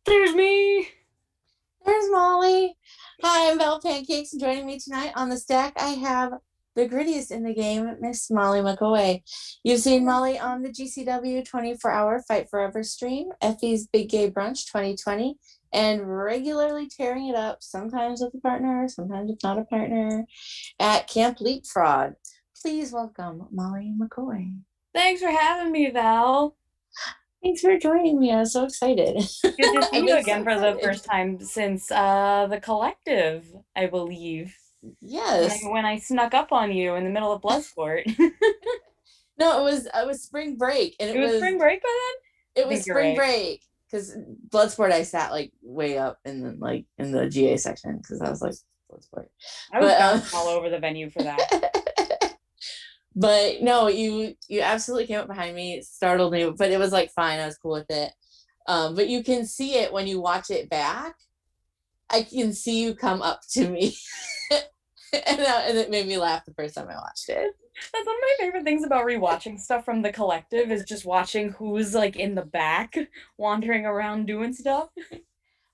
There's me. There's Molly. Hi, I'm Pancakes, and joining me tonight on the stack, I have the grittiest in the game, Miss Molly McCoy. You've seen Molly on the GCW 24-hour Fight Forever stream, Effie's Big Gay Brunch 2020, and regularly tearing it up, sometimes with a partner, sometimes with not a partner, at Camp LeapFrog. Please welcome Molly McCoy. Thanks for having me, Val. Thanks for joining me. I'm so excited. Good to see I've you been so again for the excited. first time since the collective, I believe. When I Yes. when I snuck up on you in the middle of Bloodsport. No, it was spring break, and It it was was spring break by then? it I was think you're spring right. break because Bloodsport I sat like way up in the GA section because I was like Bloodsport, I was but bouncing all over the venue for that. but no, you absolutely came up behind me, it startled me, but it was like fine, I was cool with it. But you can see it when you watch it back. I can see you come up to me, and it made me laugh the first time I watched it. That's one of my favorite things about rewatching stuff from the collective is just watching who's like in the back wandering around doing stuff.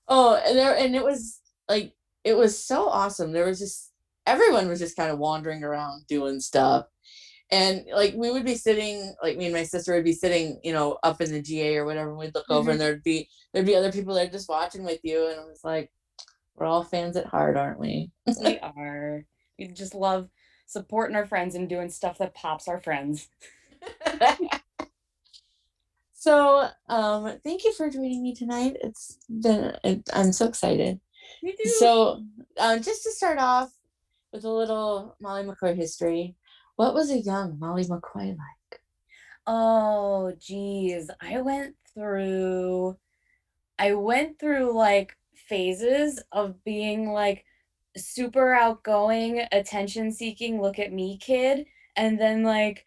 Oh, and it was like it was so awesome. There was just everyone was just kind of wandering around doing stuff. And like we would be sitting, like me and my sister would be sitting, up in the GA or whatever, and we'd look over and Mhm. there'd be other people there just watching with you. And I was like, we're all fans at heart, aren't we? We are. We just love supporting our friends and doing stuff that pops our friends. So thank you for joining me tonight. I'm so excited. You do. So just to start off with a little Molly McCoy history, what was a young Molly McCoy like? Oh, geez. I went through like phases of being like super outgoing, attention seeking, look at me kid, and then like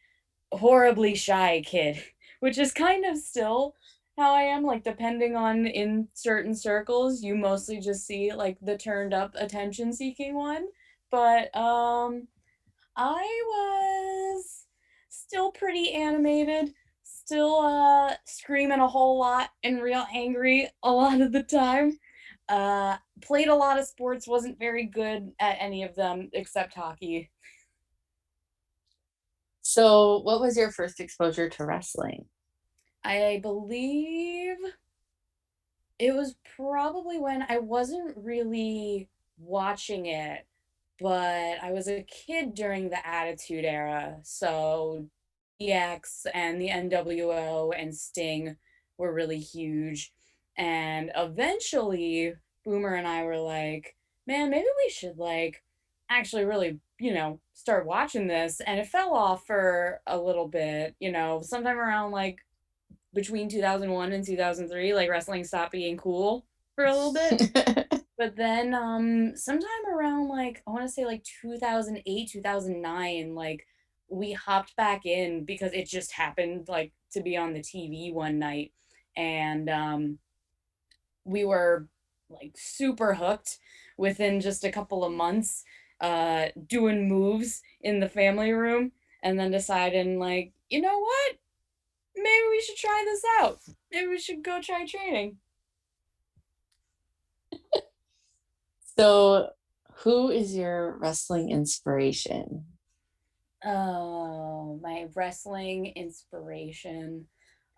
horribly shy kid, which is kind of still how I am. Like, depending on in certain circles, you mostly just see like the turned up attention seeking one. But I was still pretty animated, still screaming a whole lot and real angry a lot of the time. Played a lot of sports, wasn't very good at any of them except hockey. So, what was your first exposure to wrestling? I believe it was probably when I wasn't really watching it, but I was a kid during the Attitude Era. So EX and the NWO and Sting were really huge. And eventually, Boomer and I were like, man, maybe we should like actually really, start watching this. And it fell off for a little bit, sometime around like between 2001 and 2003, like wrestling stopped being cool for a little bit. But then sometime around like I want to say like 2008, 2009, like we hopped back in because it just happened like to be on the TV one night, and we were like super hooked within just a couple of months, doing moves in the family room, and then deciding like, you know what, maybe we should try this out. Maybe we should go try training. So, who is your wrestling inspiration? Oh, my wrestling inspiration.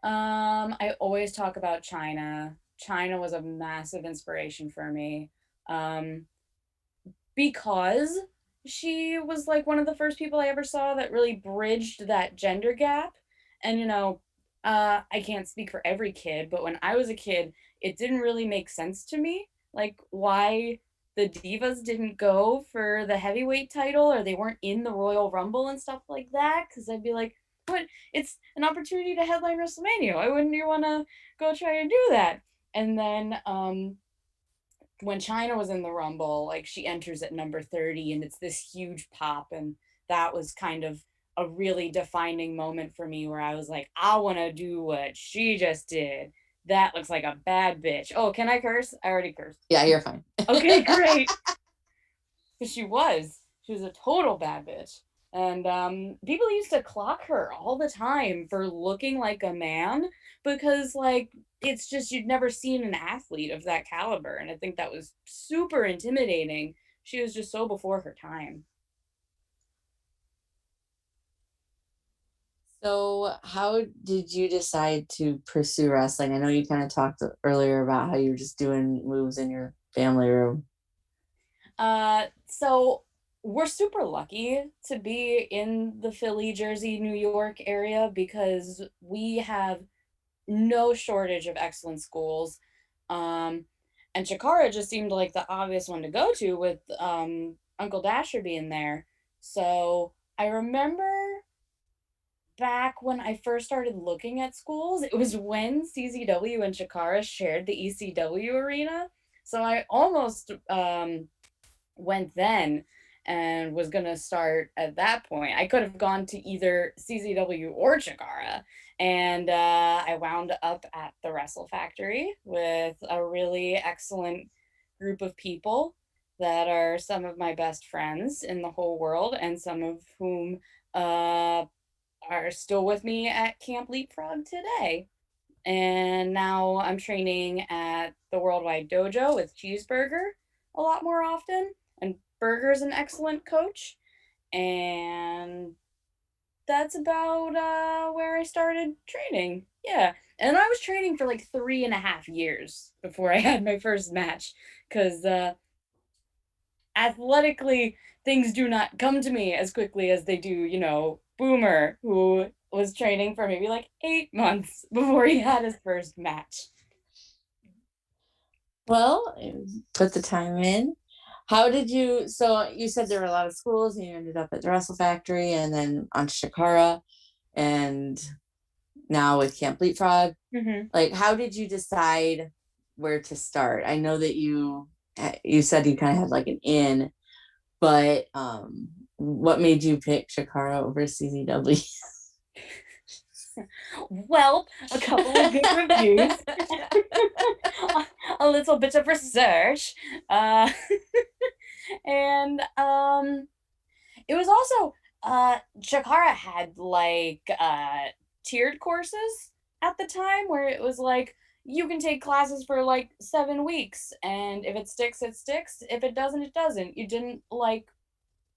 I always talk about China. China was a massive inspiration for me. Um, because she was like one of the first people I ever saw that really bridged that gender gap. And I can't speak for every kid, but when I was a kid, it didn't really make sense to me, like why the divas didn't go for the heavyweight title or they weren't in the Royal Rumble and stuff like that. Because I'd be like, what? It's an opportunity to headline WrestleMania. Why wouldn't you want to go try and do that? And then when China was in the Rumble, like she enters at number 30 and it's this huge pop. And that was kind of a really defining moment for me where I was like, I want to do what she just did. That looks like a bad bitch. Oh, can I curse? I already cursed. Yeah, you're fine. Okay, great. Because she was. She was a total bad bitch. And people used to clock her all the time for looking like a man because, like, it's just you'd never seen an athlete of that caliber. And I think that was super intimidating. She was just so before her time. So, how did you decide to pursue wrestling? I know you kind of talked earlier about how you were just doing moves in your family room. So we're super lucky to be in the Philly, Jersey, New York area because we have no shortage of excellent schools. Um, and Chikara just seemed like the obvious one to go to with Uncle Dasher being there. So I remember back when I first started looking at schools, it was when CZW and Chikara shared the ECW arena. So I almost went then and was going to start at that point. I could have gone to either CZW or Chikara. And I wound up at the Wrestle Factory with a really excellent group of people that are some of my best friends in the whole world, and some of whom are still with me at Camp LeapFrog today. And now I'm training at the Worldwide Dojo with Cheeseburger a lot more often. And Burger's an excellent coach. And that's about where I started training. Yeah. And I was training for like 3.5 years before I had my first match. Because athletically, things do not come to me as quickly as they do, Boomer, who was training for maybe like 8 months before he had his first match. Well, put the time in. How did you? So you said there were a lot of schools, and you ended up at the Wrestle Factory, and then on Shakara, and now with Camp Leapfrog. Mm-hmm. Like, how did you decide where to start? I know that you said you kind of had like an in, but what made you pick Shakara over CZW? Well, a couple of good reviews, a little bit of research, uh, and it was also Chakara had like tiered courses at the time where it was like you can take classes for like 7 weeks, and if it sticks, it sticks. If it doesn't, it doesn't. You didn't like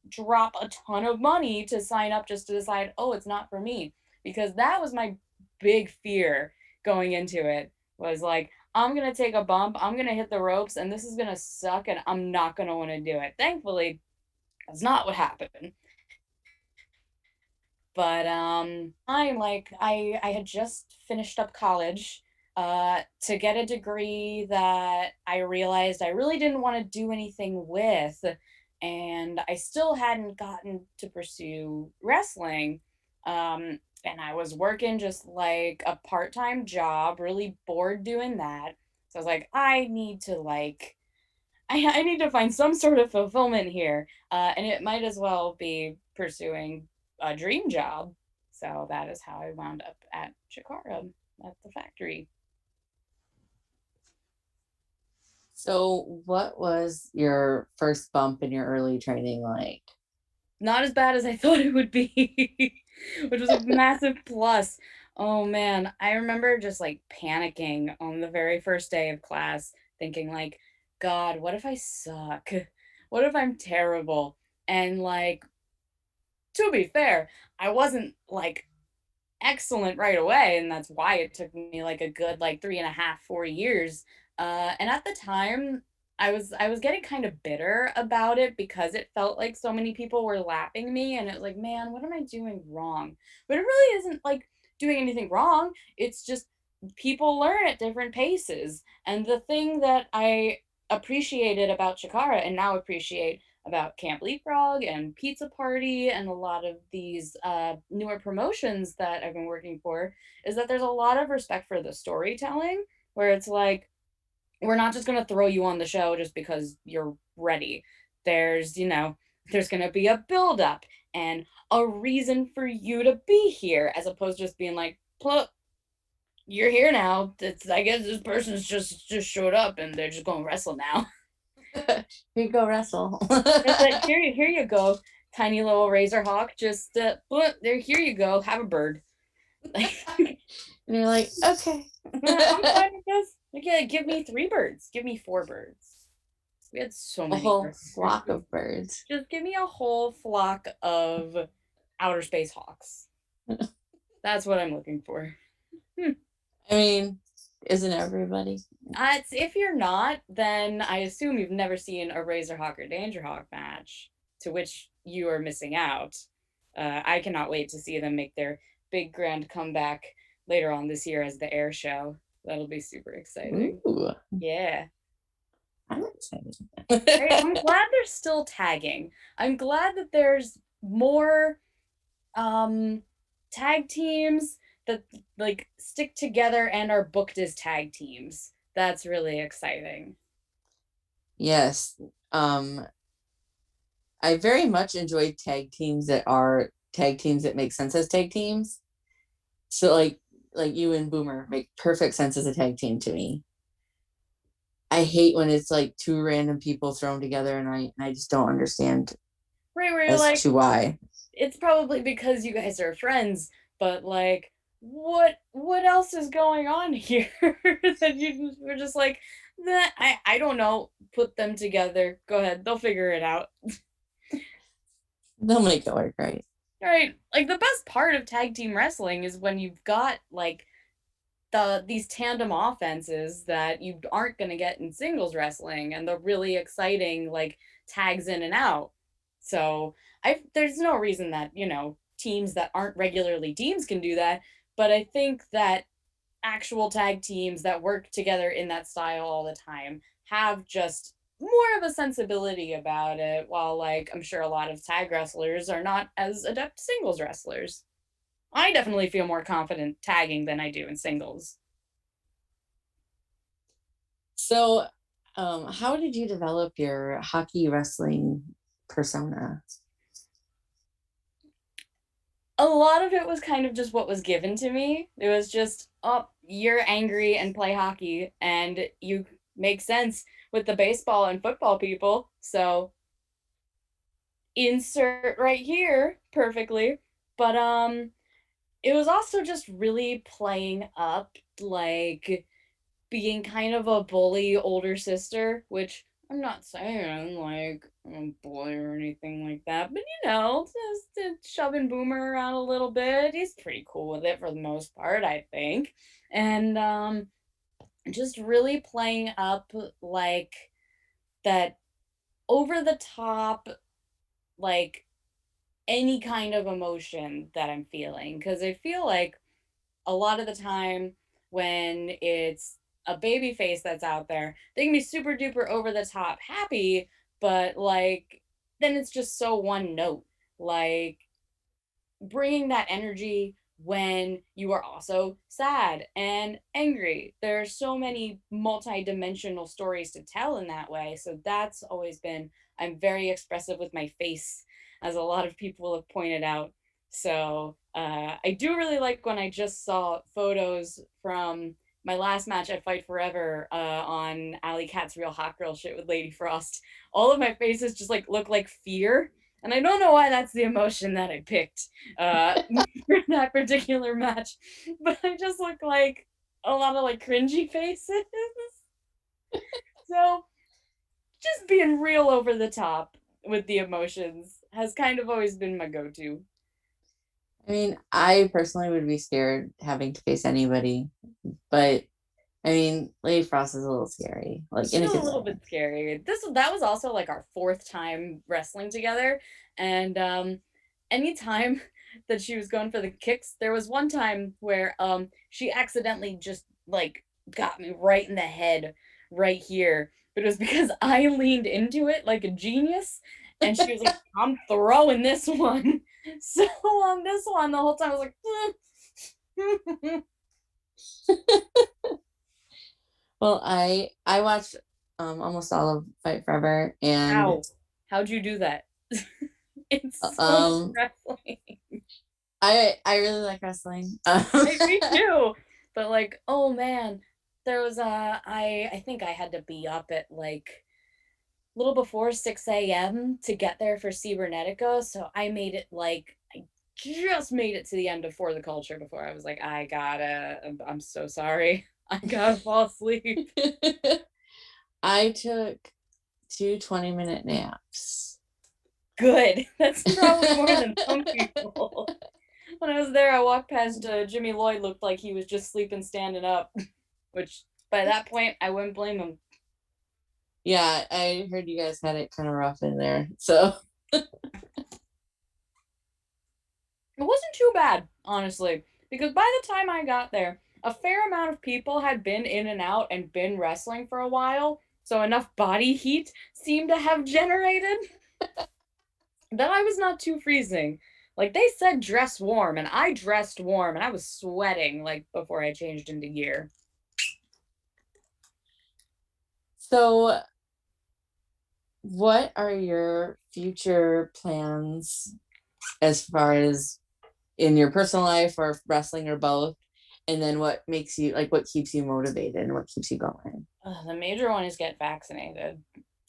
drop a ton of money to sign up just to decide, oh, it's not for me. Because that was my big fear going into it was like, I'm going to take a bump, I'm going to hit the ropes, and this is going to suck, and I'm not going to want to do it. Thankfully, that's not what happened. But I had just finished up college to get a degree that I realized I really didn't want to do anything with, and I still hadn't gotten to pursue wrestling. And I was working just like a part-time job, really bored doing that. So I was like, I need to I need to find some sort of fulfillment here, and it might as well be pursuing a dream job. So that is how I wound up at Chikara at the factory. So, what was your first bump in your early training like? Not as bad as I thought it would be, which was a massive plus. Oh man, I remember just like panicking on the very first day of class, thinking like, God, what if I suck? What if I'm terrible? And like, to be fair, I wasn't like excellent right away, and that's why it took me like a good like 3.5 4 years. And at the time, I was getting kind of bitter about it because it felt like so many people were lapping me, and it was like, man, what am I doing wrong? But it really isn't like doing anything wrong. It's just people learn at different paces, and the thing that I appreciated about Chikara and now appreciate about Camp Leapfrog and Pizza Party and a lot of these newer promotions that I've been working for is that there's a lot of respect for the storytelling, where it's like, we're not just going to throw you on the show just because you're ready. There's going to be a build up and a reason for you to be here, as opposed to just being like, look, you're here now. I guess this person's just showed up and they're just going to wrestle now. Here you go, wrestle. It's like, here you go. tiny little razor hawk. Just there, here you go. Have a bird. And you're like, okay. I'm fine with this. Okay, give me 3 birds. Give me 4 birds. We had so A many whole birds. flock of birds. Just give me a whole flock of outer space hawks. That's what I'm looking for. I mean, isn't everybody? If you're not, then I assume you've never seen a Razorhawk or Dangerhawk match, to which you are missing out. I cannot wait to see them make their big grand comeback later on this year as the air show. That'll be super exciting. Ooh, Yeah. I'm excited. I'm glad they're still tagging. I'm glad that there's more um tag teams that like stick together and are booked as tag teams. That's really exciting. Yes. I very much enjoyed tag teams that are tag teams that make sense as tag teams. So like you and Boomer make perfect sense as a tag team to me. I hate when it's like two random people thrown together and I just don't understand Right, where you're as like, to why. it's probably because you guys are friends, but like what else is going on here that we're just like that I don't know, put them together. Go ahead, they'll figure it out. They'll make it work, right? Right. Like the best part of tag team wrestling is when you've got like these tandem offenses that you aren't going to get in singles wrestling and the really exciting like tags in and out. So I there's no reason that, teams that aren't regularly teams can do that, but I think that actual tag teams that work together in that style all the time have just more of a sensibility about it, while like I'm sure a lot of tag wrestlers are not as adept singles wrestlers. I definitely feel more confident tagging than I do in singles. So how did you develop your hockey wrestling persona? A lot of it was kind of just what was given to me. It was just, oh, you're angry and play hockey, and you make sense with the baseball and football people. So insert right here perfectly. But it was also just really playing up like being kind of a bully older sister, which I'm not saying like I'm a bully or anything like that, but just shoving Boomer around a little bit. He's pretty cool with it for the most part, I think. And just really playing up like that over the top, like any kind of emotion that I'm feeling. Because I feel like a lot of the time when it's a baby face that's out there, they can be super duper over the top happy, but like then it's just so one note. Like bringing that energy when you are also sad and angry. There are so many multi-dimensional stories to tell in that way. So that's always been, I'm very expressive with my face, as a lot of people have pointed out. So I do really like when I just saw photos from my last match at Fight Forever on Alley Cat's Real Hot Girl shit with Lady Frost. All of my faces just like look like fear, and I don't know why that's the emotion that I picked for that particular match, but I just look like a lot of like cringy faces. So just being real over the top with the emotions has kind of always been my go-to. I mean, I personally would be scared having to face anybody, but I mean, Lady Frost is a little scary, like in She's a a good little way. bit scary. That was also like our 4th time wrestling together, and anytime that she was going for the kicks, there was one time where she accidentally just like got me right in the head right here, but it was because I leaned into it like a genius, and she was like, "I'm throwing this one." So on this one, the whole time I was like, Well, I watched almost all of Fight Forever, and "How? How'd you do that?" It's so much um wrestling. I really like wrestling. Me too. But like, oh man, there was I think I had to be up at like little before 6 a.m. to get there for Cybernetica. So I made it like, I just made it to the end of For the Culture before I was like, I'm so sorry. I gotta fall asleep. I took two 20-minute naps. Good. That's probably more than some people. When I was there, I walked past Jimmy Lloyd, looked like he was just sleeping standing up, which by that point, I wouldn't blame him. Yeah, I heard you guys had it kind of rough in there. So, It wasn't too bad, honestly, because by the time I got there, a fair amount of people had been in and out and been wrestling for a while, so enough body heat seemed to have generated that I was not too freezing. Like they said dress warm and I dressed warm and I was sweating like before I changed into gear. so what are your future plans as far as in your personal life or wrestling or both? And then what makes you like what keeps you motivated and what keeps you going? The major one is get vaccinated.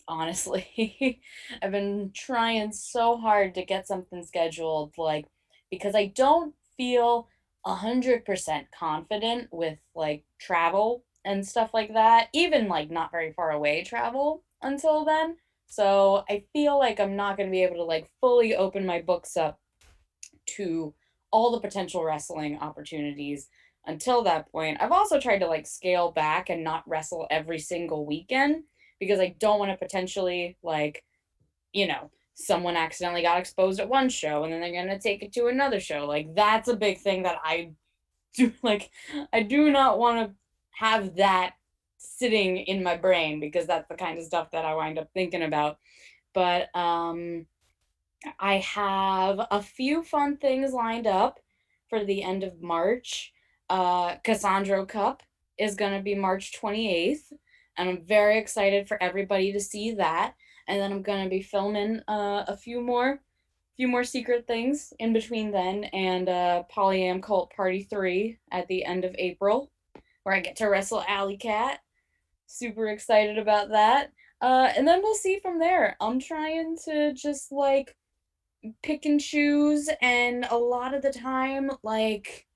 Honestly, I've been trying so hard to get something scheduled, like because I don't feel 100% confident with like travel and stuff like that, even like not very far away travel until then. So I feel like I'm not going to be able to like fully open my books up to all the potential wrestling opportunities until that point. I've also tried to like scale back and not wrestle every single weekend because I don't want to potentially like, someone accidentally got exposed at one show and then they're going to take it to another show. Like that's a big thing that I do like I do not want to have that sitting in my brain because that's the kind of stuff that I wind up thinking about. But I have a few fun things lined up for the end of March. Cassandro Cup is going to be March 28th, and I'm very excited for everybody to see that. And then I'm going to be filming a few more secret things in between then and Polyam Cult Party 3 at the end of April, where I get to wrestle Alley Cat. Super excited about that. And then we'll see from there. I'm trying to just like pick and choose, and a lot of the time like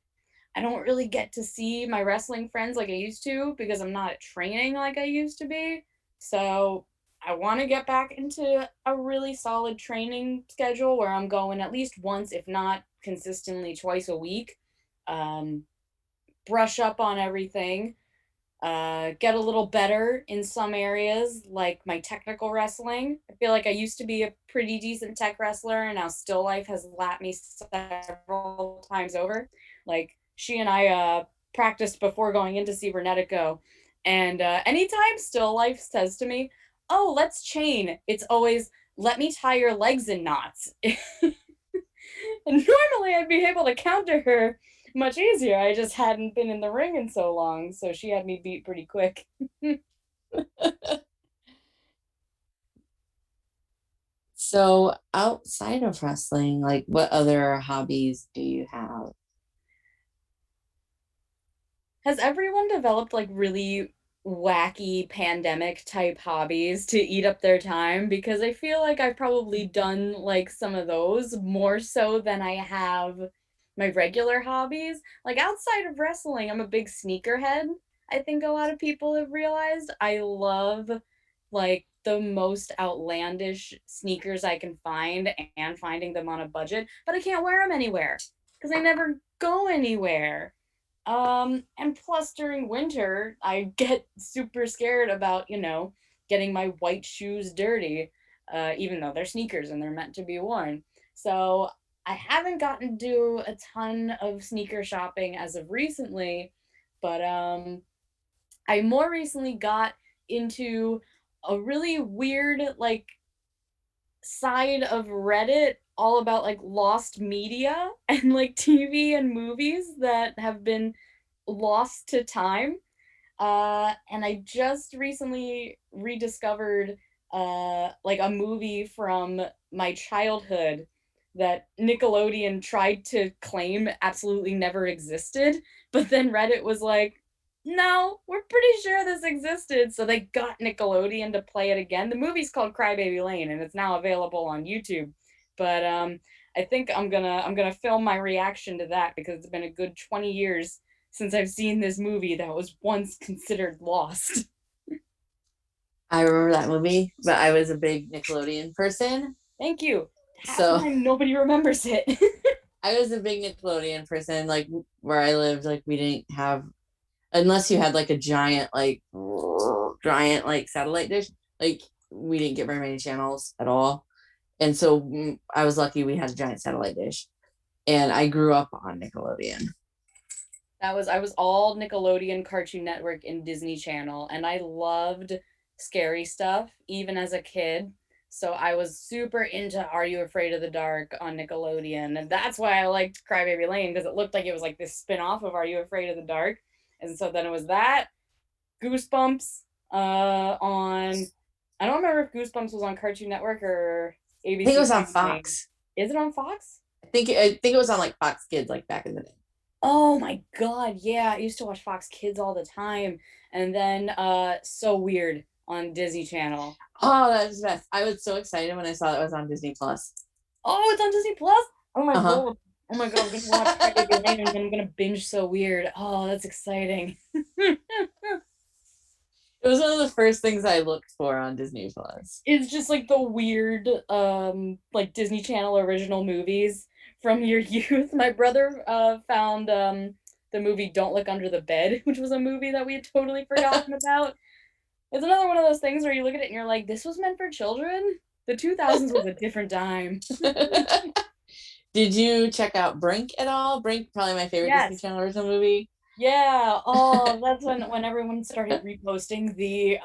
I don't really get to see my wrestling friends like I used to because I'm not at training like I used to be. So I want to get back into a really solid training schedule where I'm going at least once, if not consistently twice a week. um, Brush up on everything, get a little better in some areas, like my technical wrestling. I feel like I used to be a pretty decent tech wrestler, and now Still Life has lapped me several times over. Like, she and I practiced before going into Cybernetico, and anytime Still Life says to me, "Oh, let's chain," it's always, "Let me tie your legs in knots." And normally I'd be able to counter her much easier. I just hadn't been in the ring in so long, so she had me beat pretty quick. So outside of wrestling, like what other hobbies do you have? Has everyone developed like really wacky pandemic type hobbies to eat up their time? Because I feel like I've probably done like some of those more so than I have my regular hobbies. Like outside of wrestling, I'm a big sneakerhead. I think a lot of people have realized I love like the most outlandish sneakers I can find and finding them on a budget, but I can't wear them anywhere because I never go anywhere. And plus during winter, I get super scared about, getting my white shoes dirty, even though they're sneakers and they're meant to be worn. So I haven't gotten to do a ton of sneaker shopping as of recently, but I more recently got into a really weird like side of Reddit all about like lost media and like TV and movies that have been lost to time. And I just recently rediscovered like a movie from my childhood that Nickelodeon tried to claim absolutely never existed, but then Reddit was like, no, we're pretty sure this existed. So they got Nickelodeon to play it again. The movie's called Crybaby Lane and it's now available on YouTube. But I think I'm gonna film my reaction to that because it's been a good 20 years since I've seen this movie that was once considered lost. I remember that movie, but I was a big Nickelodeon person. Thank you. Half the So time nobody remembers it. I was a big Nickelodeon person. Like where I lived, like we didn't have, unless you had like a giant like satellite dish, like we didn't get very many channels at all. And so I was lucky we had a giant satellite dish. And I grew up on Nickelodeon. I was all Nickelodeon, Cartoon Network, and Disney Channel, and I loved scary stuff even as a kid. So I was super into Are You Afraid of the Dark on Nickelodeon, and that's why I liked Crybaby Lane because it looked like it was like this spin-off of Are You Afraid of the Dark. And so then it was that Goosebumps on I don't remember if Goosebumps was on Cartoon Network or I think it ABC was on Family. Fox. Is it on Fox? I think it was on like Fox Kids like back in the day. Oh my God, yeah. I used to watch Fox Kids all the time. And then So Weird on Disney Channel. Oh, that was the best. I was so excited when I saw that it was on Disney Plus. Oh, it's on Disney Plus? Oh my Uh-huh. God. Oh my God, I'm gonna watch Crybaby Lane and then I'm gonna binge So Weird. Oh, that's exciting. It was one of the first things I looked for on Disney Plus. It's just like the weird like Disney Channel original movies from your youth. My brother found the movie Don't Look Under the Bed, which was a movie that we had totally forgotten about. It's another one of those things where you look at it and you're like, this was meant for children? The 2000s was a different time. Did you check out Brink at all? Brink, probably my favorite Disney Yes. Channel original movie. Yeah. Oh, that's when everyone started reposting the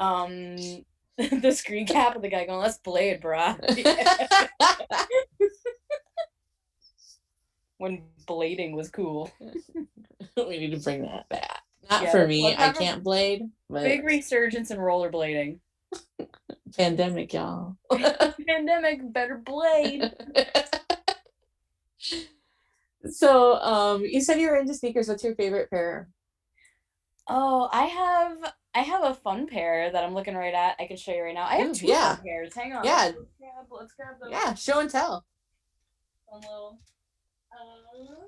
the screen cap of the guy going, let's play it, brah. When blading was cool. We need to bring that back. Not Yeah, for me. let's I have a can't blade, but big resurgence in rollerblading. pandemic, y'all. Pandemic, better blade. So, you said you were into sneakers. What's your favorite pair? Oh, I have a fun pair that I'm looking right at. I can show you right now. I have Ooh, two fun yeah, pairs. Hang on. yeah, Let's grab the yeah. Show and tell. one little. Uh,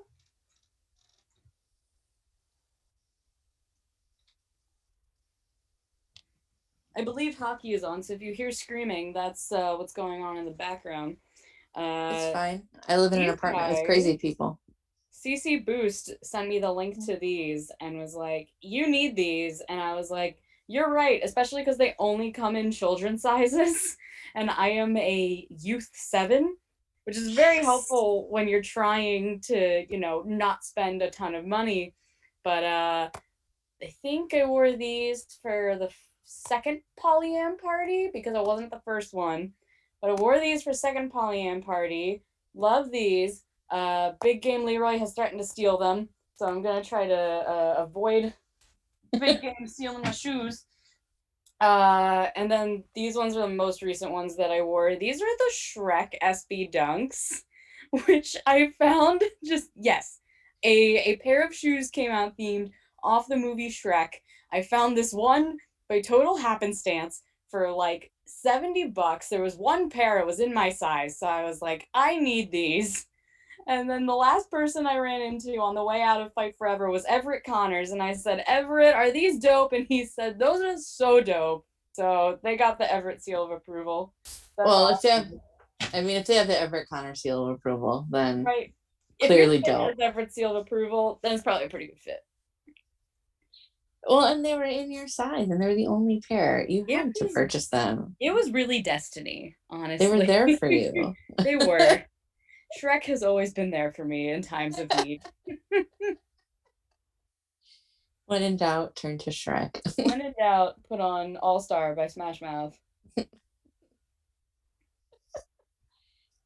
I believe hockey is on, so if you hear screaming, that's what's going on in the background. It's Uh, fine. I live in an these apartment with guys, crazy people. CC Boost sent me the link to these and was like, "You need these," and I was like, "You're right," especially because they only come in children's sizes, and I am a youth 7, which is very Yes. helpful when you're trying to, not spend a ton of money. But I think I wore these for the second polyam party because I wasn't the first one. But I wore these for second polyam party. Love these. Big Game Leroy has threatened to steal them, so I'm gonna try to avoid Big Game stealing my shoes. And then these ones are the most recent ones that I wore. These are the Shrek SB Dunks, which I found just yes. A pair of shoes came out themed off the movie Shrek. I found this one by total happenstance for like $70. There was one pair, it was in my size, so I was like, I need these. And then the last person I ran into on the way out of Fight Forever was Everett Connors. And I said, Everett, are these dope? And he said, those are so dope. So they got the Everett seal of approval. That's Well, if they have, awesome. I mean, if they have the Everett Connor seal of approval, then Right. If your clearly kid has dope. Everett seal of approval, then it's probably a pretty good fit. Well, and they were in your size, and they're the only pair. You It had to was purchase them. it was really destiny, They were honestly. there for you. They were. Shrek has always been there for me in times of need. When in doubt, turn to Shrek. When in doubt, put on All Star by Smash Mouth.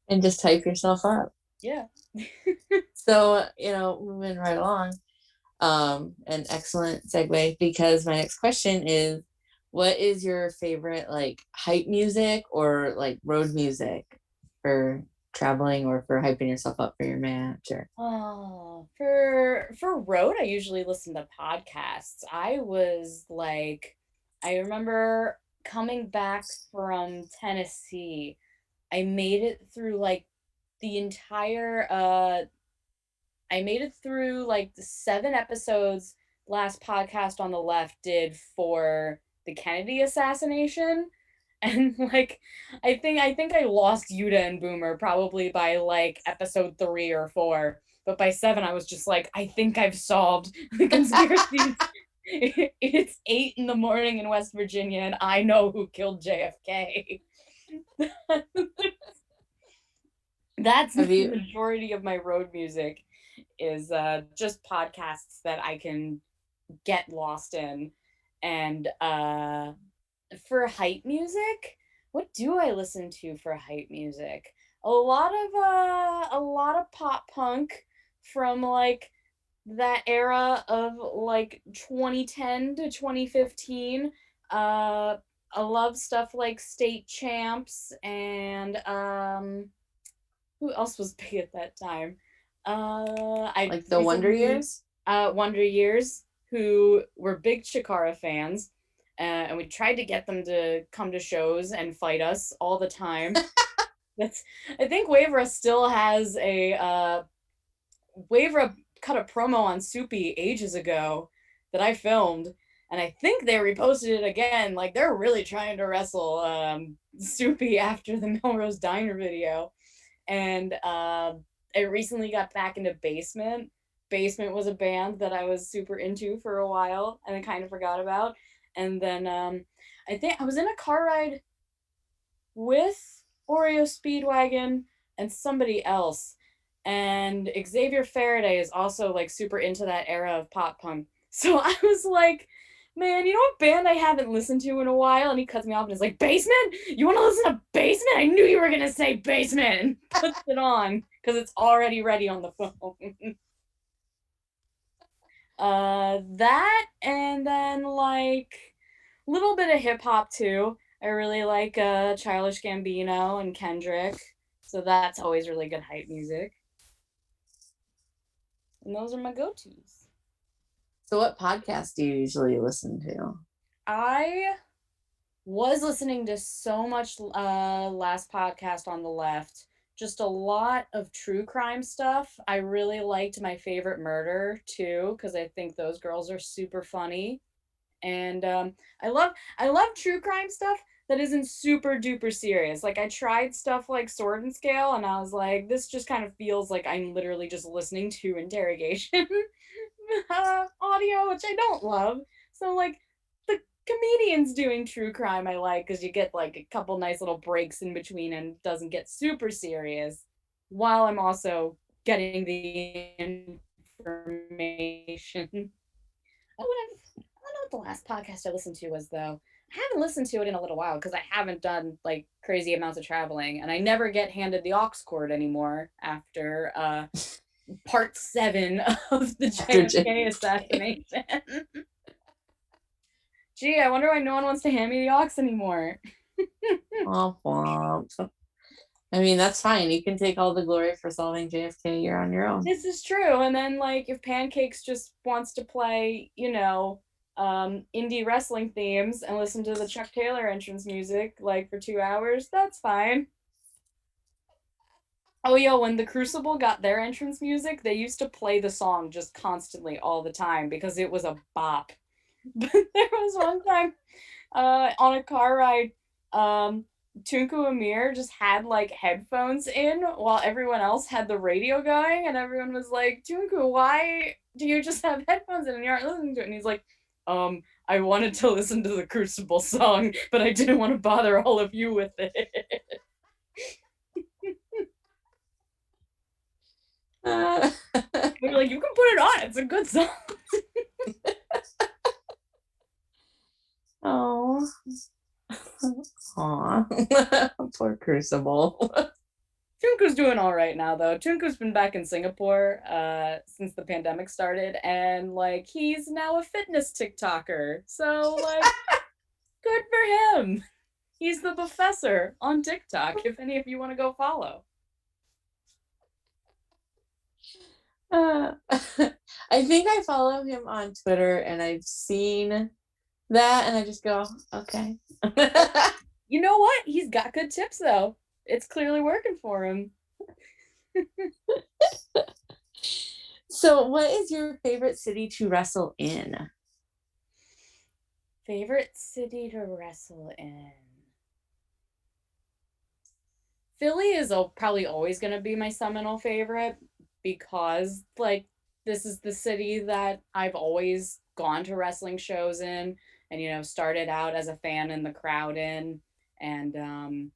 And just type yourself up. Yeah. So, moving right along, an excellent segue because my next question is what is your favorite like hype music or like road music for traveling or for hyping yourself up for your match or Oh, For road, I usually listen to podcasts. I remember coming back from Tennessee. I made it through like the entire I made it through like the 7 episodes last podcast on the left did for the Kennedy assassination. And like I think I lost Yuta and Boomer probably by like episode 3 or 4. But by 7 I was just like, I think I've solved the conspiracy. It's 8 in the morning in West Virginia and I know who killed JFK. That's Have the you majority of my road music is just podcasts that I can get lost in. And for hype music, what do I listen to for hype music? A lot of pop punk from like that era of like 2010 to 2015. Uh I love stuff like State Champs and who else was big at that time? I like the Wonder recently Years? Wonder Years, who were big Chikara fans, and we tried to get them to come to shows and fight us all the time. That's I think Wavera still has a Wavera cut a promo on Soupy ages ago that I filmed, and I think they reposted it again. Like they're really trying to wrestle Soupy after the Melrose Diner video. And I recently got back into Basement. Basement was a band that I was super into for a while and I kind of forgot about. And then I think I was in a car ride with Oreo Speedwagon and somebody else. And Xavier Faraday is also like super into that era of pop punk. So I was like, man, you know what band I haven't listened to in a while? And he cuts me off and is like, Basement? You want to listen to Basement? I knew you were going to say Basement. And puts it on because it's already ready on the phone. That and then like a little bit of hip hop too. I really like Childish Gambino and Kendrick. So that's always really good hype music. And those are my go-tos. So what podcast do you usually listen to? I was listening to so much last podcast on the left. Just a lot of true crime stuff. I really liked My Favorite Murder too, because I think those girls are super funny. And I love true crime stuff that isn't super duper serious. Like I tried stuff like Sword and Scale, and I was like, this just kind of feels like I'm literally just listening to interrogation audio, which I don't love. So like the comedians doing true crime I like because you get like a couple nice little breaks in between and it doesn't get super serious while I'm also getting the information. I don't know what the last podcast I listened to was though. I haven't listened to it in a little while because I haven't done like crazy amounts of traveling and I never get handed the aux cord anymore after part 7 of the JFK assassination. Gee, I wonder why no one wants to hand me the aux anymore. Womp womp. I mean, that's fine. You can take all the glory for solving JFK. You're on your own. This is true. And then like if Pancakes just wants to play, indie wrestling themes and listen to the Chuck Taylor entrance music like for 2 hours, that's fine. Oh, yo, when the Crucible got their entrance music, they used to play the song just constantly all the time because it was a bop. But there was one time on a car ride, Tunku Amir just had like headphones in while everyone else had the radio going, and everyone was like, Tunku, why do you just have headphones in and you aren't listening to it? And he's like, I wanted to listen to the Crucible song, but I didn't want to bother all of you with it. We were like, you can put it on. It's a good song. Oh. Aw. Poor Crucible. Tunku's doing all right now, though. Tunku's been back in Singapore since the pandemic started, and like he's now a fitness TikToker. So like, good for him. He's the professor on TikTok. If any of you want to go follow. I think I follow him on Twitter and I've seen that and I just go, okay. You know what? He's got good tips though. It's clearly working for him. So, what is your favorite city to wrestle in? Favorite city to wrestle in? Philly is probably always going to be my seminal favorite because, like, this is the city that I've always gone to wrestling shows in and, started out as a fan in the crowd in. And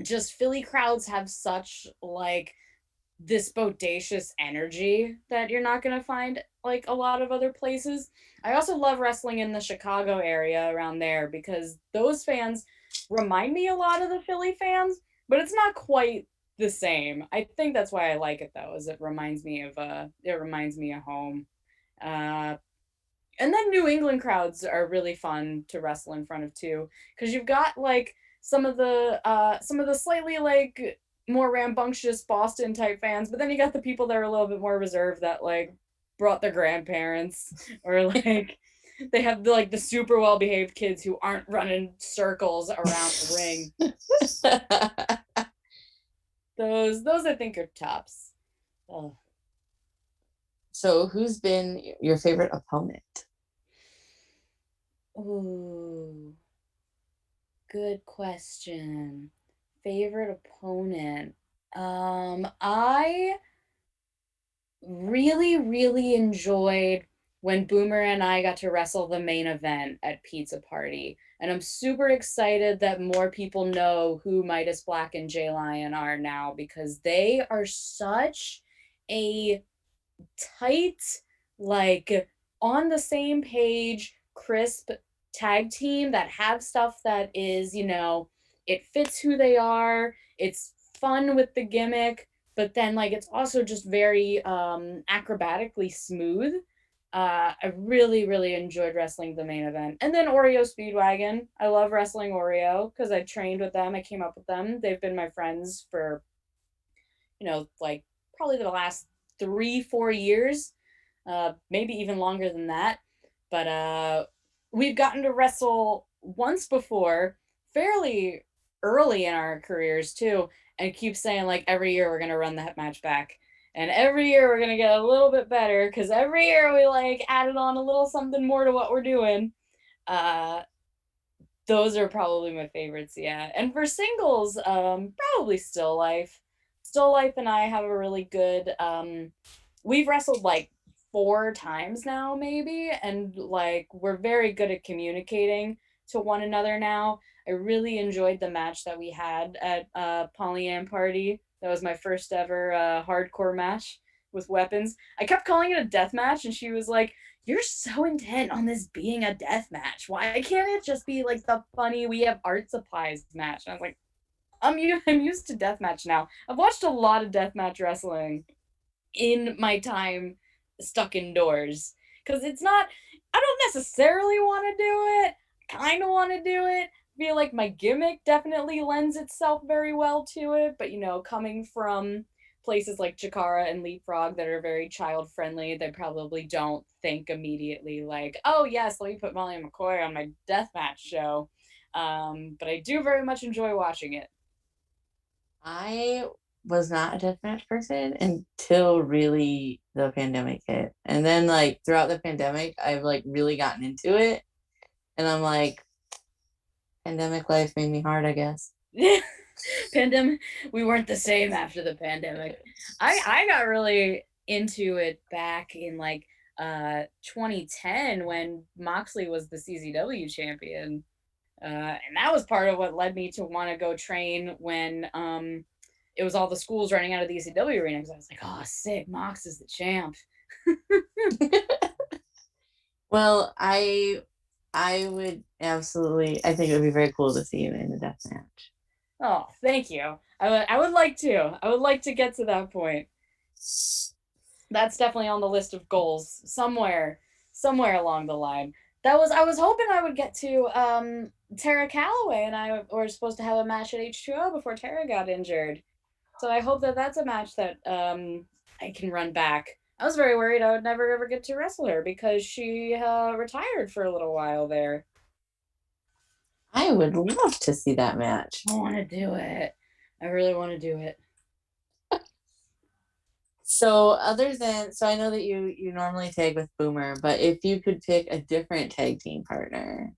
just Philly crowds have such, like, this bodacious energy that you're not going to find like a lot of other places. I also love wrestling in the Chicago area around there because those fans remind me a lot of the Philly fans, but it's not quite the same. I think that's why I like it though, is it reminds me of home. Uh and then New England crowds are really fun to wrestle in front of too, because you've got like some of the slightly like more rambunctious Boston type fans, but then you got the people that are a little bit more reserved that like brought their grandparents or like they have like the super well behaved kids who aren't running circles around the ring. Those I think are tops. Oh. So, who's been your favorite opponent? Ooh, good question. Favorite opponent. I really enjoyed when Boomer and I got to wrestle the main event at Pizza Party. And I'm super excited that more people know who Midas Black and Jay Lion are now because they are such a tight, like on the same page, crisp tag team that have stuff that is, it fits who they are. It's fun with the gimmick, but then like it's also just very acrobatically smooth. I really enjoyed wrestling the main event. And then Oreo Speedwagon. I love wrestling Oreo because I trained with them. I came up with them. They've been my friends for, like probably the last 3-4 years, maybe even longer than that. But we've gotten to wrestle once before, fairly early in our careers too, and keep saying like every year we're gonna run that match back. And every year we're gonna get a little bit better because every year we like added on a little something more to what we're doing. Uh, those are probably my favorites, yeah. And for singles, probably Still Life. Still Life and I have a really good we've wrestled like 4 times now maybe, and like we're very good at communicating to one another now. I really enjoyed the match that we had at Polyam Party. That was my first ever hardcore match with weapons. I kept calling it a death match and she was like, you're so intent on this being a death match. Why can't it just be like the funny we have art supplies match? And I was like, I'm used to deathmatch now. I've watched a lot of deathmatch wrestling in my time stuck indoors because it's not. I don't necessarily want to do it. Kind of want to do it. Feel like my gimmick definitely lends itself very well to it, but coming from places like Chikara and LeapFrog that are very child friendly, they probably don't think immediately like, oh yes, let me put Molly McCoy on my deathmatch show. But I do very much enjoy watching it. I was not a deathmatch person until really the pandemic hit. And then like throughout the pandemic, I've like really gotten into it. And I'm like, pandemic life made me hard, I guess. Pandemic, we weren't the same after the pandemic. I got really into it back in like 2010 when Moxley was the CZW champion. And that was part of what led me to want to go train when it was all the schools running out of the ECW arena because I was like, oh, sick, Mox is the champ. Well, I would absolutely, I think it would be very cool to see you in a death match. Oh, thank you. I would like to. I would like to get to that point. That's definitely on the list of goals somewhere along the line. I was hoping I would get to Tara Calloway and I were supposed to have a match at H2O before Tara got injured. So I hope that that's a match that I can run back. I was very worried I would never ever get to wrestle her because she retired for a little while there. I would love to see that match. I want to do it. I really want to do it. So I know that you normally tag with Boomer, but if you could pick a different tag team partner,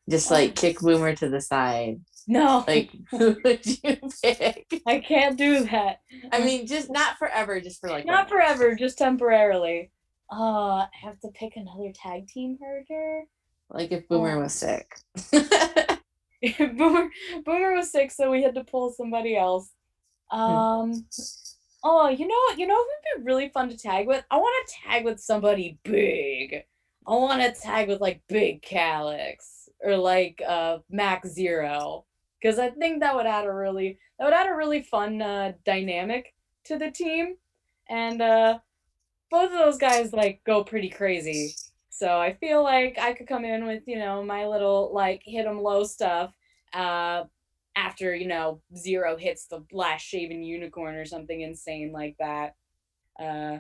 just like Oh, kick Boomer to the side, no, like who would you pick? I can't do that. I mean, just not forever, just for like one Not match. forever, just temporarily. I have to pick another tag team partner. Like if Boomer Oh, was sick. Boomer, Boomer was sick, so we had to pull somebody else. Um, oh, who'd be really fun to tag with? I want to tag with somebody big. I want to tag with like Big Calyx or like Mac Zero, because I think that would add a really fun dynamic to the team, and both of those guys like go pretty crazy. So I feel like I could come in with, my little like hit 'em low stuff uh after, Zero hits the last shaven unicorn or something insane like that. Uh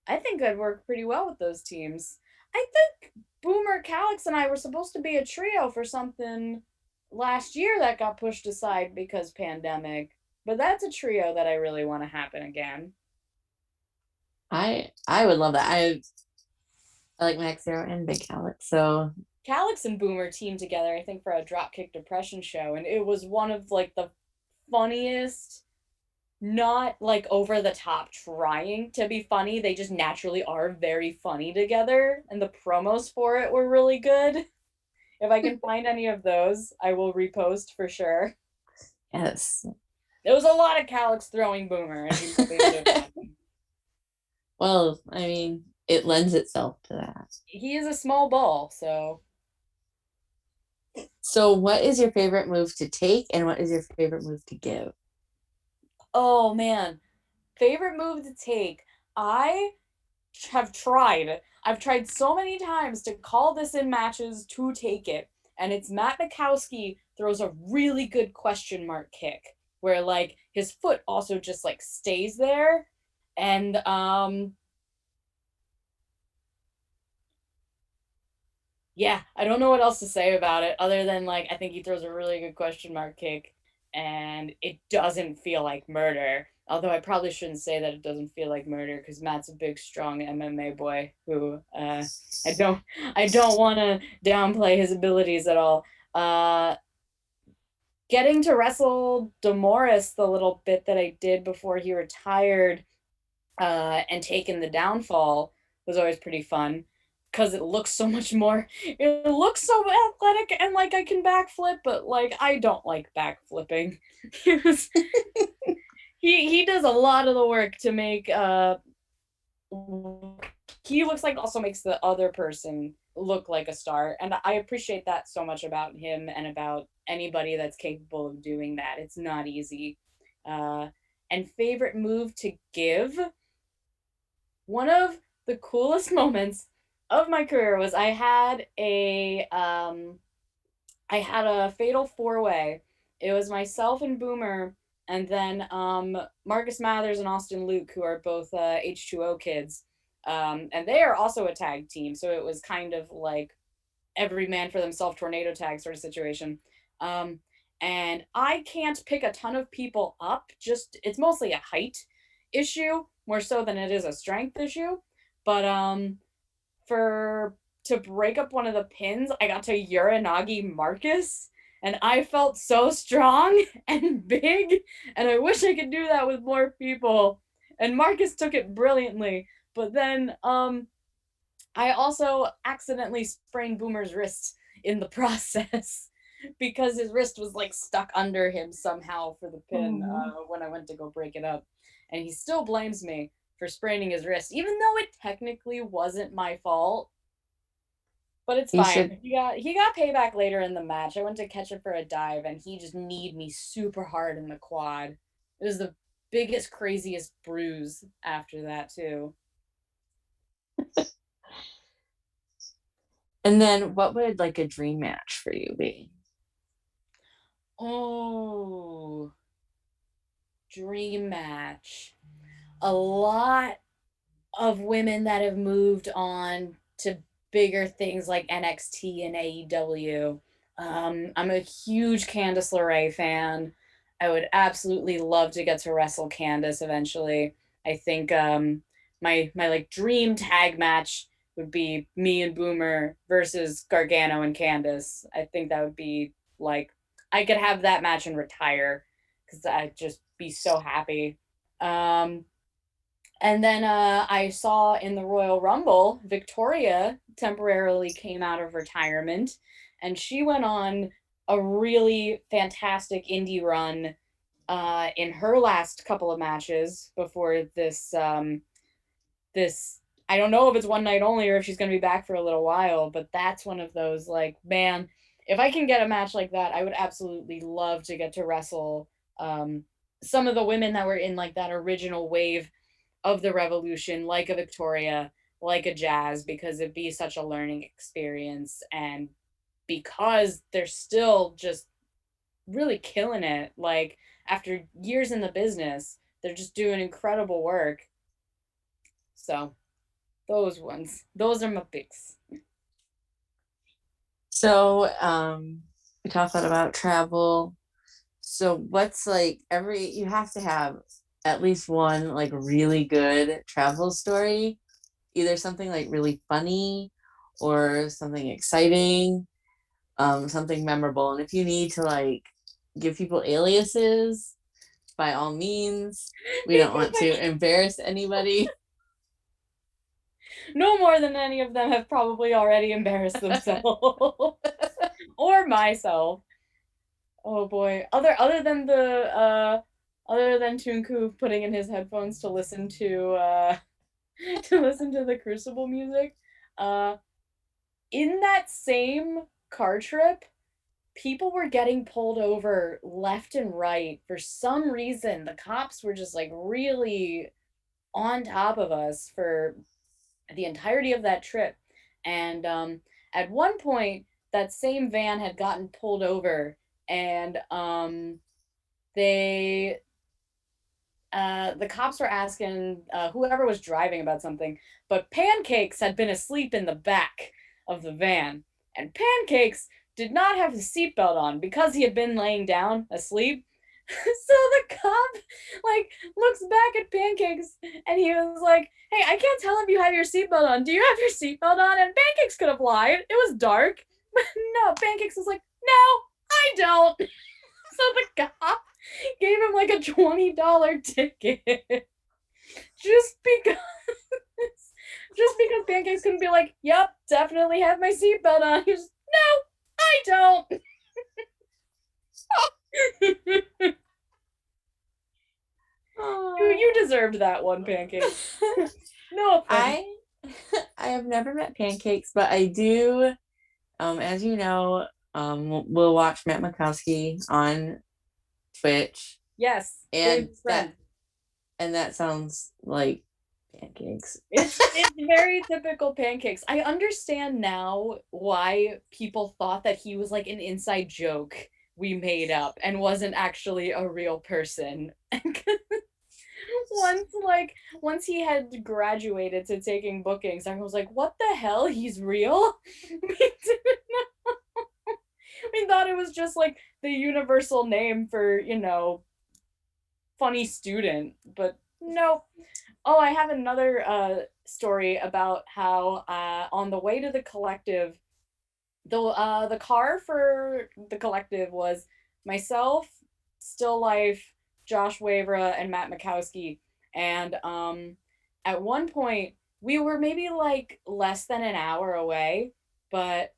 I think I'd work pretty well with those teams. I think Boomer, Calix, and I were supposed to be a trio for something last year that got pushed aside because pandemic. But that's a trio that I really want to happen again. I would love that. I like Max Zero and Big Alex. So Calix and Boomer teamed together, I think, for a Dropkick Depression show, and it was one of like the funniest, not like over the top trying to be funny. They just naturally are very funny together, and the promos for it were really good. If I can find any of those, I will repost for sure. yes. There was a lot of Calix throwing Boomer, as you might be able to imagine. Well, I mean, it lends itself to that. He is a small ball, so So what is your favorite move to take and what is your favorite move to give? oh man. Favorite move to take. I have tried. I've tried so many times to call this in matches to take it. And it's Matt Mikowski throws a really good question mark kick where like his foot also just like stays there. And yeah, I don't know what else to say about it other than like I think he throws a really good question mark kick and it doesn't feel like murder. Although I probably shouldn't say that it doesn't feel like murder because Matt's a big, strong MMA boy who I don't I don't want to downplay his abilities at all. Uh, Getting to wrestle Demoris the little bit that I did before he retired and taking the downfall was always pretty fun because it looks so much more. It looks so athletic and like I can backflip, but like I don't like backflipping. He was he does a lot of the work to make he looks like also makes the other person look like a star, and I appreciate that so much about him and about anybody that's capable of doing that. It's not easy. uh and favorite move to give, one of the coolest moments of my career was I had a fatal four way. It was myself and Boomer, and then Marcus Mathers and Austin Luke, who are both H2O kids, and they are also a tag team. So it was kind of like every man for themselves tornado tag sort of situation. Um, and I can't pick a ton of people up. Just it's mostly a height issue more so than it is a strength issue. But for to break up one of the pins, I got to Uranagi Marcus, and I felt so strong and big, and I wish I could do that with more people. And Marcus took it brilliantly, but then I also accidentally sprained Boomer's wrist in the process because his wrist was like stuck under him somehow for the pin Oh, when I went to go break it up. And he still blames me for spraining his wrist, even though it technically wasn't my fault. But it's you fine. should He got payback later in the match. I went to catch him for a dive and he just kneed me super hard in the quad. It was the biggest, craziest bruise after that too. and then what would like a dream match for you be? Oh, dream match. A lot. of women that have moved on to bigger things like NXT and AEW. I'm a huge Candice LeRae fan. I would absolutely love to get to wrestle Candice eventually. I think my like dream tag match would be me and Boomer versus Gargano and Candice. I think that would be like I could have that match and retire because I'd just be so happy. Um, and then I saw in the Royal Rumble, Victoria temporarily came out of retirement and she went on a really fantastic indie run in her last couple of matches before this. I don't know if it's one night only or if she's going to be back for a little while, but that's one of those like, man, if I can get a match like that, I would absolutely love to get to wrestle some of the women that were in like that original wave of the revolution, like a Victoria, like a Jazz, because it'd be such a learning experience. And because they're still just really killing it, like after years in the business, they're just doing incredible work. So those ones, those are my picks. So, we talked a lot about travel. So what's like you have to have at least one like really good travel story, either something like really funny or something exciting, something memorable. And if you need to like give people aliases, by all means, we don't want to embarrass anybody. No more than any of them have probably already embarrassed themselves or myself. Oh boy. Other than Tunku putting in his headphones to listen to to listen to the Crucible music, uh in that same car trip, people were getting pulled over left and right for some reason. The cops were just like really on top of us for the entirety of that trip. And at one point, that same van had gotten pulled over, and they the cops were asking whoever was driving about something, but Pancakes had been asleep in the back of the van, and Pancakes did not have his seatbelt on because he had been laying down asleep. So the cop like looks back at Pancakes and he was like, "Hey, I can't tell if you have your seatbelt on. Do you have your seatbelt on?" And Pancakes could have lied. It was dark. But no, Pancakes was like, "No, I don't." So the cop gave him like a $20 ticket just because just because Pancakes couldn't be like, "Yep, definitely have my seatbelt on." He was, "No, I don't." You deserved that one, Pancakes. No offense. I I have never met Pancakes, but I do, as you know, we'll watch Matt Makowski on Twitch, Yes, and good friend. that sounds like Pancakes. It's very typical Pancakes. I understand now why people thought that he was like an inside joke we made up and wasn't actually a real person. Once he had graduated to taking bookings, I was like, "What the hell? He's real?" We thought it was just like the universal name for, funny student, but no. Oh, I have another story about how on the way to the collective, the car for the collective was myself, Still Life, Josh Wavera, and Matt Makowski. And at one point we were maybe like less than an hour away, but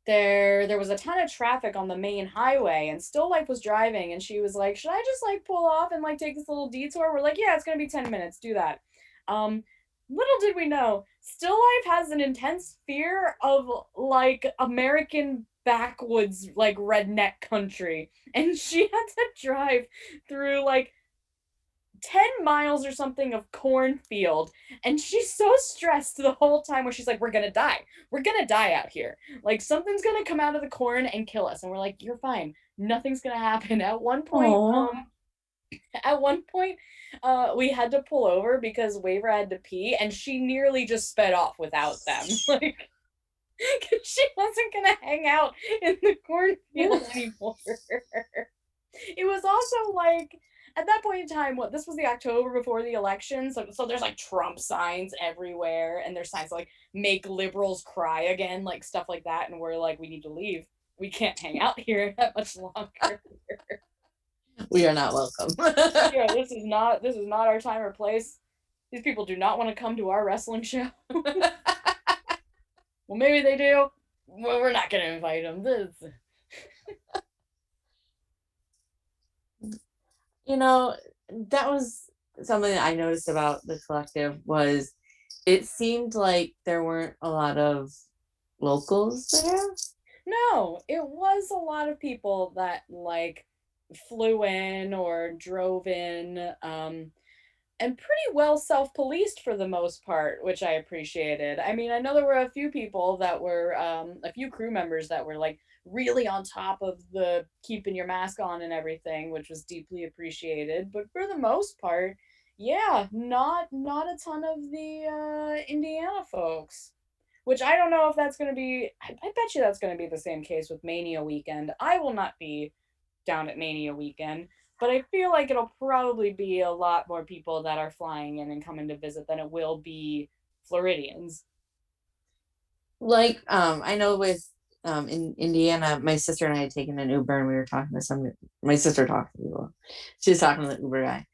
there was a ton of traffic on the main highway, and Still Life was driving and she was like, "Should I just like pull off and like take this little detour?" We're like, "Yeah, it's gonna be 10 minutes, do that." um Little did we know, Still Life has an intense fear of like American backwoods like redneck country, and she had to drive through like 10 miles or something of cornfield, and she's so stressed the whole time where she's like, we're gonna die out here, like something's gonna come out of the corn and kill us. And we're like, "You're fine, nothing's gonna happen." At one point, Oh, At one point, we had to pull over because Waver had to pee, and she nearly just sped off without them. Like, because she wasn't gonna hang out in the cornfield anymore. It was also like at that point in time, what this was the October before the election, so there's like Trump signs everywhere, and there's signs like "Make liberals cry again," like stuff like that, and we're like, we need to leave. We can't hang out here that much longer. We are not welcome. Yeah, this is not our time or place. These people do not want to come to our wrestling show. Well, maybe they do. Well, we're not gonna invite them. You know, that was something that I noticed about the collective was it seemed like there weren't a lot of locals there. No, it was a lot of people that like flew in or drove in, and pretty well self-policed for the most part, which I appreciated. I mean, I know there were a few people that were, a few crew members that were like really on top of the keeping your mask on and everything, which was deeply appreciated. But for the most part, yeah, not a ton of the Indiana folks. Which I don't know if that's going to be. I bet you that's going to be the same case with Mania weekend. I will not be down at Mania weekend, but I feel like it'll probably be a lot more people that are flying in and coming to visit than it will be Floridians. Like, I know with in Indiana, my sister and I had taken an Uber and we were talking to some my sister talked to people. She was talking to the Uber guy.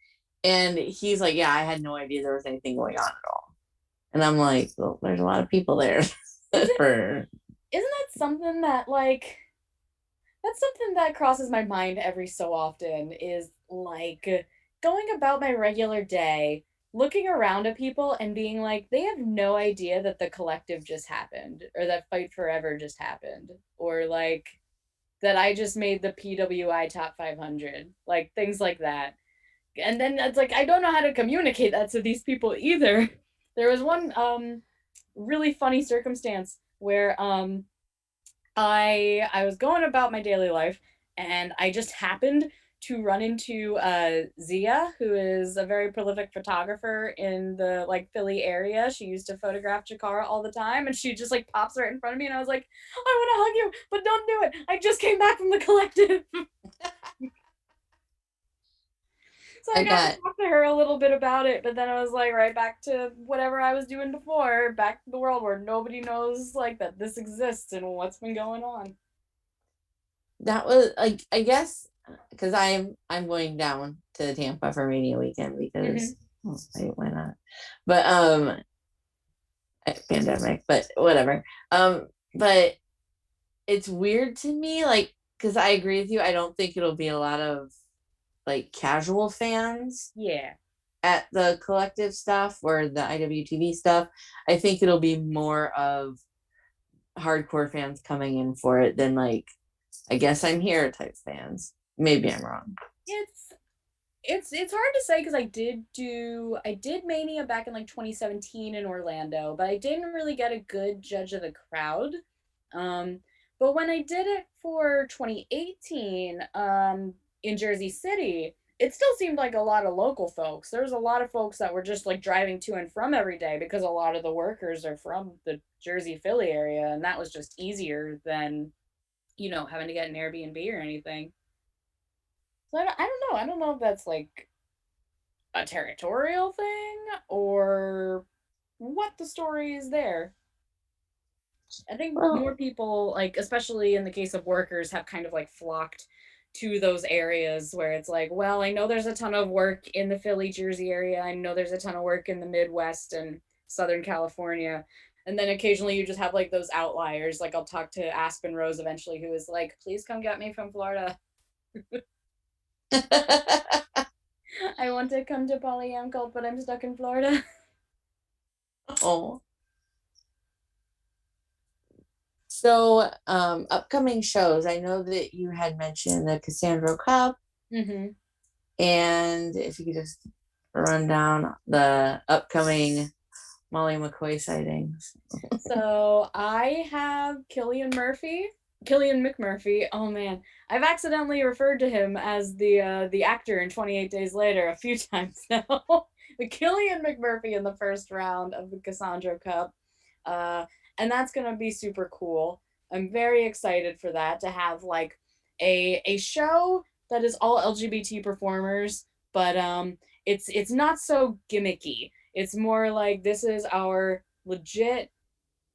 And he's like, yeah, I had no idea there was anything going on at all. And I'm like, well, there's a lot of people there Isn't for isn't that something that like that's something that crosses my mind every so often is like going about my regular day, looking around at people and being like, they have no idea that the collective just happened or that Fight Forever just happened or like that I just made the PWI top 500, like things like that. And then it's like, I don't know how to communicate that to these people either. There was one really funny circumstance where I was going about my daily life and I just happened to run into Zia, who is a very prolific photographer in the like Philly area. She used to photograph Jakara all the time, and she just like pops right in front of me, and I was like, "I want to hug you, but don't do it. I just came back from the collective." So I I got to got talk to her a little bit about it, but then I was like right back to whatever I was doing before, back to the world where nobody knows like that this exists and what's been going on. that was like I guess because I'm going down to Tampa for Mania weekend Mm-hmm. because well, why not? But pandemic, but whatever. But it's weird to me, like because I agree with you. I don't think it'll be a lot of like casual fans Yeah. at the collective stuff or the IWTV stuff. I think it'll be more of hardcore fans coming in for it than like I guess I'm here type fans. Maybe I'm wrong. It's it's hard to say because I did Mania back in like 2017 in Orlando, but I didn't really get a good judge of the crowd. Um, but when I did it for 2018 in Jersey City, it still seemed like a lot of local folks. There was a lot of folks that were just like driving to and from every day because a lot of the workers are from the Jersey Philly area, and that was just easier than having to get an Airbnb or anything. So I don't know. I don't know if that's like a territorial thing or what the story is there. I think Well, more people, like, especially in the case of workers, have kind of like flocked to those areas where it's like, well, I know there's a ton of work in the Philly, Jersey area. I know there's a ton of work in the Midwest and Southern California. And then occasionally you just have like those outliers. Like I'll talk to Aspen Rose eventually, who is like, please come get me from Florida. I want to come to Polyam Cult, but I'm stuck in Florida. oh. So, upcoming shows. I know that you had mentioned the Cassandra Cup, Mm-hmm. and if you could just run down the upcoming Molly McCoy sightings. So I have Killian Murphy Killian McMurphy. Oh man, I've accidentally referred to him as the actor in 28 Days Later a few times now. The Killian McMurphy in the first round of the Cassandra Cup, uh, and that's gonna be super cool. I'm very excited for that to have like a show that is all LGBT performers, but it's not so gimmicky. It's more like this is our legit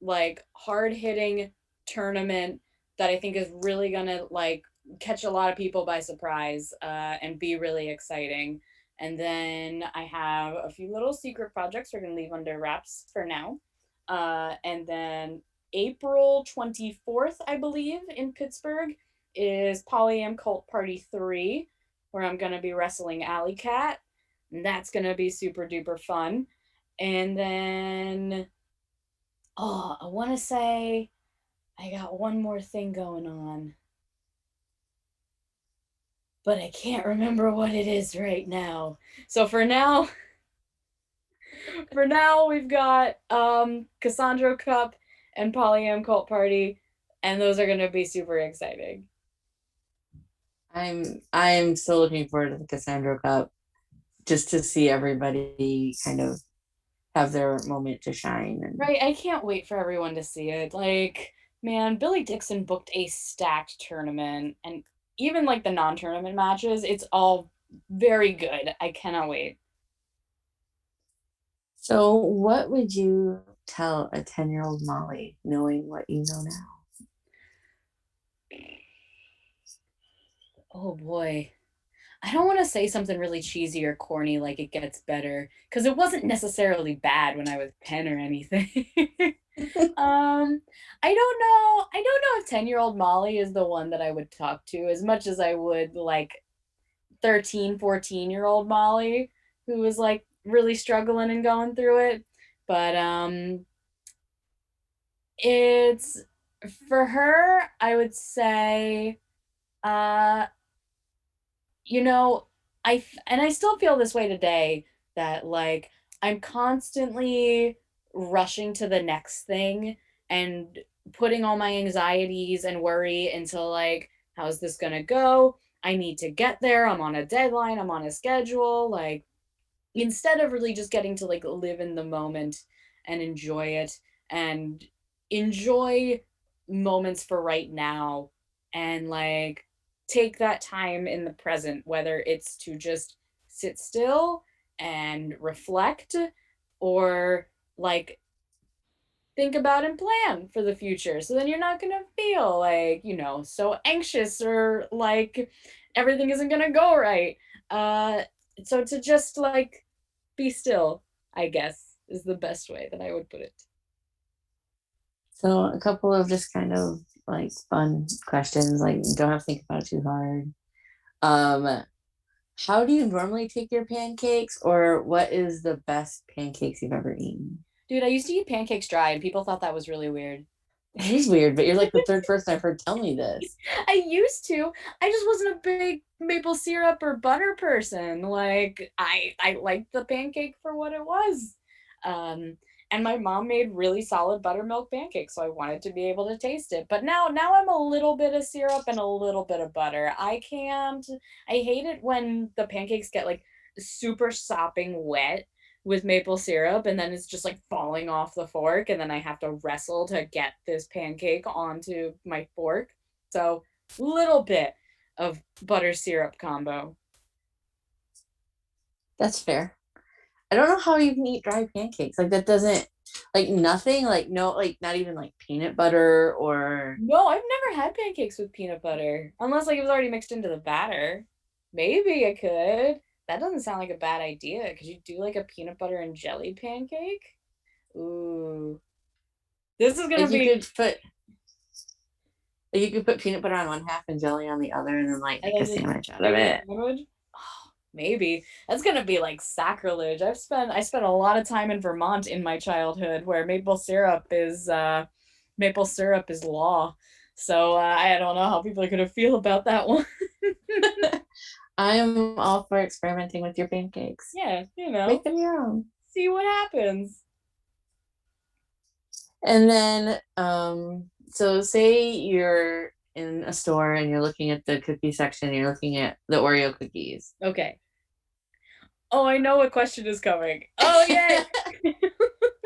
like hard hitting tournament that I think is really gonna like catch a lot of people by surprise and be really exciting. And then I have a few little secret projects we're gonna leave under wraps for now. And then April 24th, I believe, in Pittsburgh is Polyam Cult Party 3, where I'm gonna be wrestling Alley Cat. And that's gonna be super duper fun. And then I want to say I got one more thing going on, but I can't remember what it is right now. So for now we've got Cassandra Cup and Polyam Cult Party, and those are going to be super exciting. I'm so looking forward to the Cassandra Cup just to see everybody kind of have their moment to shine. And Right, I can't wait for everyone to see it. Like, man, Billy Dixon booked a stacked tournament, and even like the non-tournament matches, it's all very good. I cannot wait. so, what would you tell a 10-year-old Molly knowing what you know now? Oh boy. I don't want to say something really cheesy or corny like it gets better because it wasn't necessarily bad when I was 10 or anything. I don't know. I don't know if 10-year-old Molly is the one that I would talk to as much as I would like 13, 14-year-old Molly who was like really struggling and going through it. But it's for her, I would say uh you know, and I still feel this way today that like I'm constantly rushing to the next thing and putting all my anxieties and worry into like how's this going to go? I need to get there. I'm on a deadline, I'm on a schedule, like instead of really just getting to like live in the moment and enjoy it and enjoy moments for right now and like take that time in the present, whether it's to just sit still and reflect or like think about and plan for the future. So then you're not going to feel like, so anxious or like everything isn't going to go right. Uh, so to just like be still, I guess, is the best way that I would put it. So, a couple of just kind of like fun questions, like you don't have to think about it too hard. Um, how do you normally take your pancakes, or what is the best pancakes you've ever eaten? Dude, I used to eat pancakes dry and people thought that was really weird. It is weird, but you're like the third person I've heard tell me this. I used to. I just wasn't a big maple syrup or butter person. Like I liked the pancake for what it was. Um and my mom made really solid buttermilk pancakes, so I wanted to be able to taste it. But now I'm a little bit of syrup and a little bit of butter. I hate it when the pancakes get like super sopping wet with maple syrup and then it's just like falling off the fork and then I have to wrestle to get this pancake onto my fork. So little bit of butter syrup combo. That's fair. I don't know how you can eat dry pancakes. Like that doesn't like nothing, like no, like not even like peanut butter or No, I've never had pancakes with peanut butter unless like it was already mixed into the batter. Maybe I could. That doesn't sound like a bad idea. Could you do like a peanut butter and jelly pancake? Ooh. This is gonna like be you could put peanut butter on one half and jelly on the other and then like and make a then just sandwich out of make a it. sandwich. Oh, maybe that's gonna be like sacrilege. I spent a lot of time in Vermont in my childhood where maple syrup is law. So I don't know how people are gonna feel about that one. I'm all for experimenting with your pancakes. Yeah, Make them your own. see what happens. And then so say you're in a store and you're looking at the cookie section, and you're looking at the Oreo cookies. Okay. Oh, I know what question is coming. Oh, yay!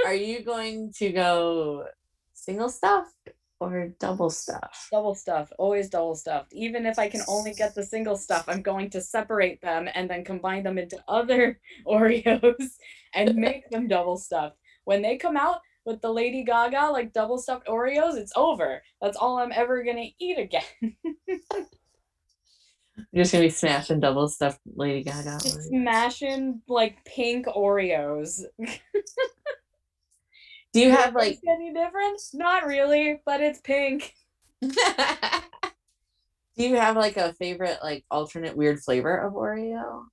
Are you going to go single stuffed or double stuffed? Double stuffed, always double stuffed. Even if I can only get the single stuff, I'm going to separate them and then combine them into other Oreos and make them double stuffed. When they come out with the Lady Gaga like double stuffed Oreos, it's over. That's all I'm ever gonna eat again. You're just gonna be smashing double stuffed Lady Gaga. Just smashing like pink Oreos. Do you have like any different? Not really, but it's pink. Do you have like a favorite like alternate weird flavor of Oreo?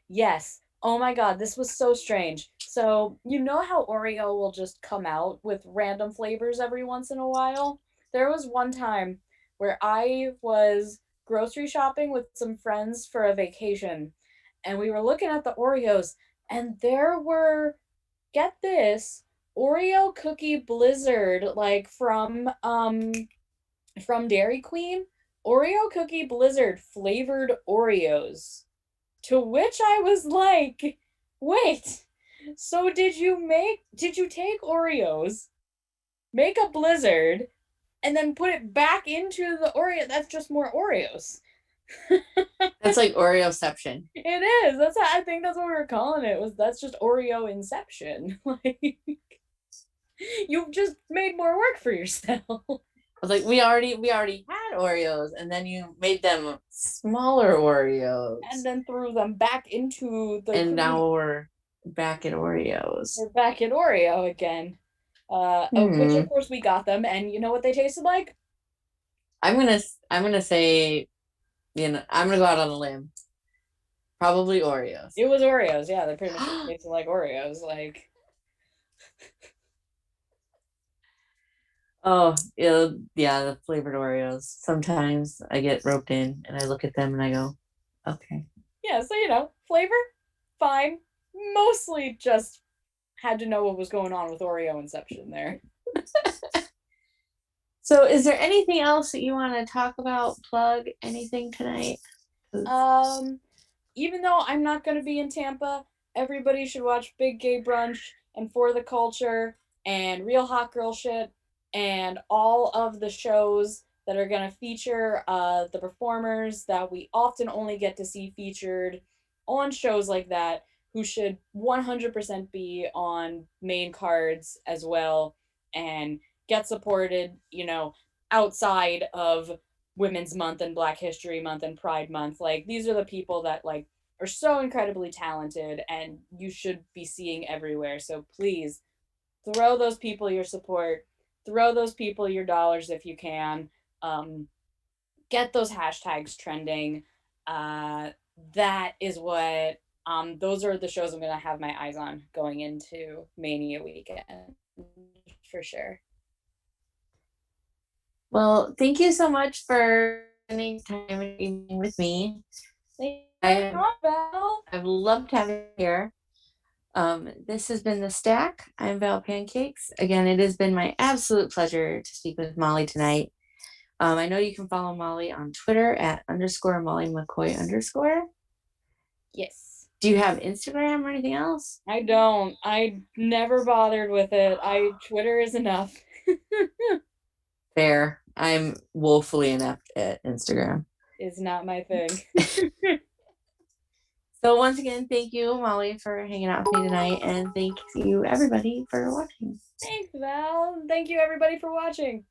Yes. Oh my God, this was so strange. So, you know how Oreo will just come out with random flavors every once in a while? There was one time where I was grocery shopping with some friends for a vacation, and we were looking at the Oreos, and there were, get this, Oreo cookie blizzard, like from Dairy Queen, Oreo cookie blizzard flavored Oreos. To which I was like, wait, so did you take Oreos, make a blizzard, and then put it back into the Oreo? That's just more Oreos. That's like Oreoception. It is. I think that's what we were calling it. That's just Oreo Inception. Like, you've just made more work for yourself. I was like, we already had Oreos, and then you made them smaller Oreos, and then threw them back into the. And now we're back at Oreos. We're back at Oreo again. Which of course we got them, and you know what they tasted like? I'm gonna say, I'm gonna go out on a limb. Probably Oreos. It was Oreos, yeah. They pretty much tasted like Oreos, like. Oh, yeah, the flavored Oreos. Sometimes I get roped in and I look at them and I go, okay. Yeah, so flavor, fine. Mostly just had to know what was going on with Oreo Inception there. So is there anything else that you want to talk about, plug anything tonight? Even though I'm not going to be in Tampa, everybody should watch Big Gay Brunch and For the Culture and Real Hot Girl Shit and all of the shows that are going to feature the performers that we often only get to see featured on shows like that, who should 100% be on main cards as well and get supported, outside of Women's Month and Black History Month and Pride Month. Like, these are the people that are so incredibly talented and you should be seeing everywhere. So please throw those people your support, throw those people your dollars if you can. Get those hashtags trending. That is what those are the shows I'm gonna have my eyes on going into Mania weekend for sure. Well, thank you so much for spending time and evening with me. I've loved having you here. This has been The Stack. I'm Val Pancakes. Again, it has been my absolute pleasure to speak with Molly tonight. I know you can follow Molly on Twitter at _Molly McCoy_. Yes. Do you have Instagram or anything else? I don't. I never bothered with it. Twitter is enough. Fair. I'm woefully inept at Instagram. It's not my thing. So once again, thank you, Molly, for hanging out with me tonight, and thank you, everybody, for watching. Thanks, Val. Thank you, everybody, for watching.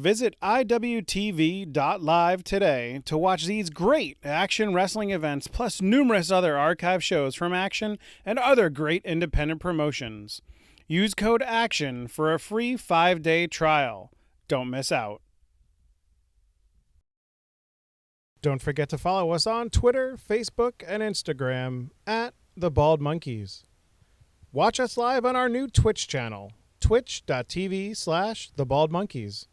Visit iwtv.live today to watch these great action wrestling events, plus numerous other archive shows from Action and other great independent promotions. Use code ACTION for a free 5-day trial. Don't miss out. Don't forget to follow us on Twitter, Facebook, and Instagram at The Bald Monkeys. Watch us live on our new Twitch channel, twitch.tv/The Bald Monkeys.